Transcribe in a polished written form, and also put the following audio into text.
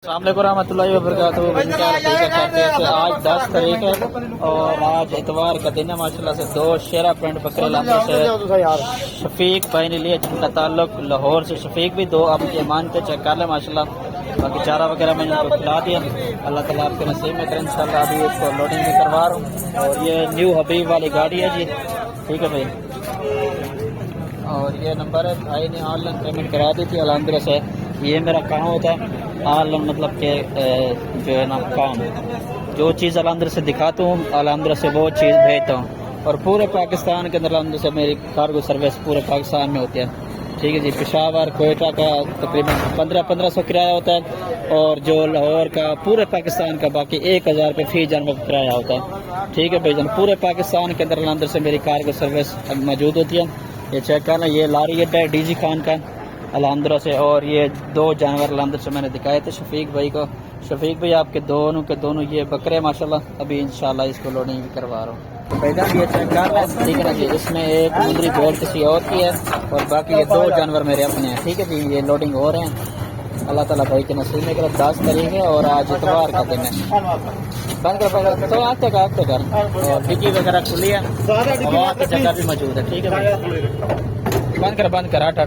السلام علیکم ورحمۃ اللہ وبرکاتہ۔ آج 10 تاریخ ہے اور آج اتوار کا دن ہے۔ ماشاءاللہ سے دو شیرہ پرنٹ بکرے لانے سے شفیق بھائی نے لیے، جن کا تعلق لاہور سے۔ شفیق بھی دو آپ کے مانتے چیک کر لیں ماشاءاللہ، باقی چارہ وغیرہ میں نے ان کو کھلا دیا۔ اللہ تعالیٰ آپ کے نصیب میں کریں انشاءاللہ۔ ابھی اس کو لوڈنگ بھی کروا رہا ہوں اور یہ نیو حبیب والی گاڑی ہے جی، ٹھیک ہے بھائی۔ اور یہ نمبر ہے، بھائی نے آن لائن پیمنٹ کرا دی تھی الحمدللہ سے۔ یہ میرا کام ہوتا ہے آن لائن، مطلب کہ جو ہے نا کام، جو چیز الحمدللہ سے دکھاتا ہوں الحمدللہ سے وہ چیز بھیجتا ہوں، اور پورے پاکستان کے اندر الحمدللہ سے میری کارگو سروس پورے پاکستان میں ہوتی ہے، ٹھیک ہے جی۔ پشاور کوئٹہ کا تقریباً 1500 کرایہ ہوتا ہے، اور جو لاہور کا پورے پاکستان کا باقی 1000 روپے فی جانور کا کرایہ ہوتا ہے، ٹھیک ہے بھائی جان۔ پورے پاکستان کے اندر الحمدللہ سے میری کارگو سروس موجود ہوتی ہے۔ یہ چیک کرنا، یہ لاری ہے ڈی جی خان کا الحمدللہ سے، اور یہ دو جانور الحمدللہ سے میں نے دکھائے تھے شفیق بھائی کو۔ شفیق بھائی آپ کے دونوں یہ بکرے ماشاءاللہ ابھی انشاءاللہ اس کو لوڈنگ بھی کروا رہا ہوں۔ بھائی جان یہ چیک کر لیں، ٹھیک ہے نا جی۔ اس میں ایک مندری گول کسی اور کی ہے، اور باقی یہ دو جانور میرے اپنے ہیں، ٹھیک ہے جی۔ یہ لوڈنگ ہو رہے ہیں، اللہ تعالیٰ بھائی کے نصیب میں کرے۔ 10 تاریخ ہے اور آج اتوار کا دن ہے۔ بند کر تو آتے کر اور ڈگی وغیرہ کھلی ہے، ہوا کی جگہ بھی موجود ہے، ٹھیک ہے بھائی۔ بند کر ہٹ